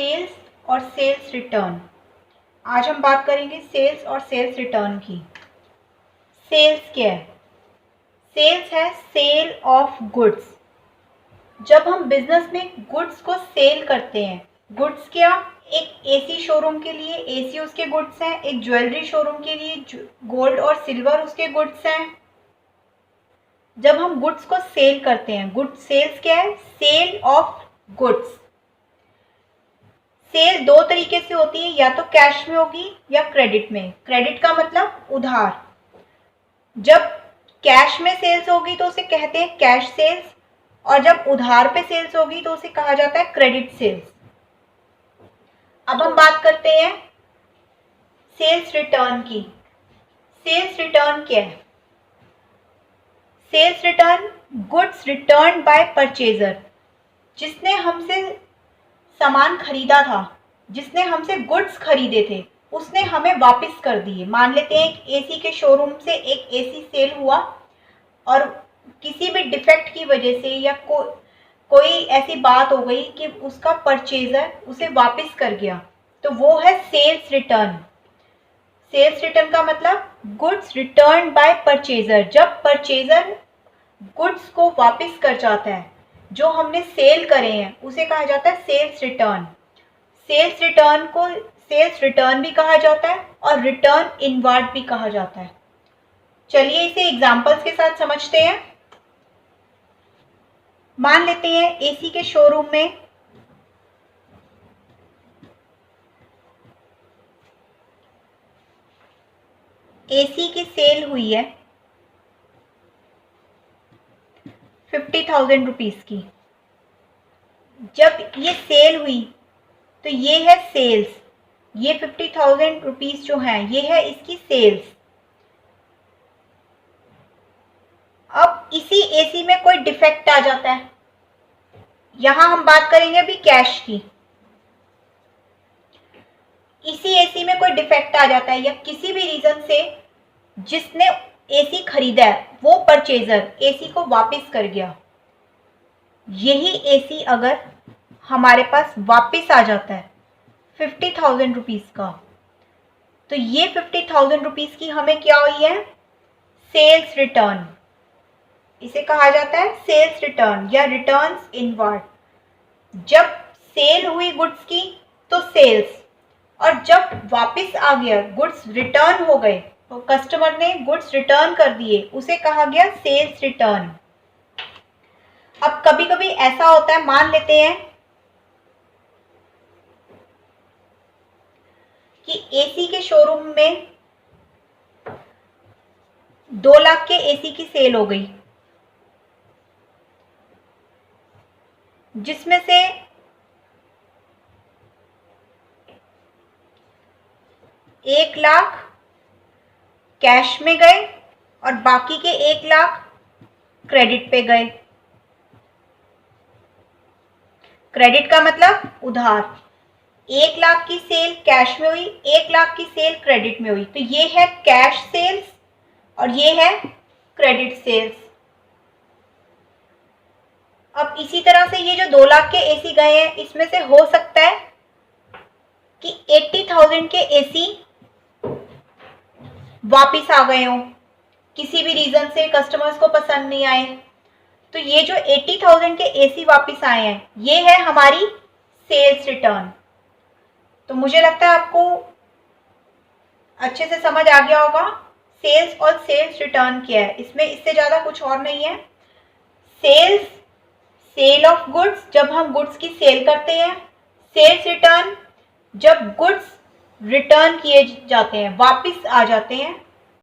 Sales और sales return. आज हम बात करेंगे सेल्स और सेल्स रिटर्न की। सेल्स क्या है? सेल्स है सेल ऑफ गुड्स। जब हम बिजनेस में गुड्स को सेल करते हैं, गुड्स क्या? एक एसी शोरूम के लिए एसी उसके गुड्स हैं, एक ज्वेलरी शोरूम के लिए गोल्ड और सिल्वर उसके गुड्स हैं। जब हम गुड्स को सेल करते हैं, गुड सेल्स क्या है? Cell of goods. सेल दो तरीके से होती है, या तो कैश में होगी या क्रेडिट में। क्रेडिट का मतलब उधार। जब कैश में सेल्स होगी तो उसे कहते हैं कैश सेल्स, और जब उधार पे सेल्स होगी तो उसे कहा जाता है क्रेडिट सेल्स। अब हम बात करते हैं सेल्स रिटर्न की। सेल्स रिटर्न क्या है? Sales return goods return by purchaser. जिसने हमसे सामान खरीदा था, जिसने हमसे गुड्स खरीदे थे, उसने हमें वापस कर दिए। मान लेते हैं एक एसी के शोरूम से एक एसी सेल हुआ और किसी भी डिफेक्ट की वजह से या कोई ऐसी बात हो गई कि उसका परचेजर उसे वापस कर गया, तो वो है सेल्स रिटर्न। सेल्स रिटर्न का मतलब गुड्स रिटर्न बाय परचेजर। जब परचेजर गुड्स को वापस कर जाता है जो हमने सेल करे हैं, उसे कहा जाता है सेल्स रिटर्न। सेल्स रिटर्न को सेल्स रिटर्न भी कहा जाता है और रिटर्न इनवार्ड भी कहा जाता है। चलिए इसे एग्जांपल्स के साथ समझते हैं। मान लेते हैं एसी के शोरूम में एसी की सेल हुई है 50,000 रुपीज की। जब ये सेल हुई तो ये है सेल्स। ये 50,000 रुपीज जो है ये है इसकी सेल्स। अब इसी एसी में कोई डिफेक्ट आ जाता है। यहां हम बात करेंगे अभी कैश की। इसी एसी में कोई डिफेक्ट आ जाता है या किसी भी रीजन से जिसने एसी खरीदा है वो परचेजर एसी को वापस कर गया। यही एसी अगर हमारे पास वापस आ जाता है 50,000 रुपीज का, तो ये 50,000 रुपीज की हमें क्या हुई है? Sales return. इसे कहा जाता है सेल्स रिटर्न या रिटर्न्स इनवार्ड। जब सेल हुई गुड्स की तो सेल्स, और जब वापस आ गया गुड्स रिटर्न हो गए तो कस्टमर ने गुड्स रिटर्न कर दिए, उसे कहा गया सेल्स रिटर्न। अब कभी कभी ऐसा होता है, मान लेते हैं कि एसी के शोरूम में 2 लाख के एसी की सेल हो गई, जिसमें से 1 लाख कैश में गए और बाकी के 1 लाख क्रेडिट पे गए। क्रेडिट का मतलब उधार। 1 लाख की सेल कैश में हुई, 1 लाख की सेल क्रेडिट में हुई, तो ये है कैश सेल्स और ये है क्रेडिट सेल्स। अब इसी तरह से ये जो 2 लाख के एसी गए हैं, इसमें से हो सकता है कि 80,000 के एसी वापिस आ गए हों, किसी भी रीजन से कस्टमर्स को पसंद नहीं आए। तो ये जो 80,000 के एसी वापस आए हैं, ये है हमारी सेल्स रिटर्न। तो मुझे लगता है आपको अच्छे से समझ आ गया होगा सेल्स और सेल्स रिटर्न क्या है। इसमें इससे ज़्यादा कुछ और नहीं है। सेल्स सेल ऑफ गुड्स, जब हम गुड्स की सेल करते हैं। सेल्स रिटर्न, जब गुड्स रिटर्न किए जाते हैं, वापस आ जाते हैं।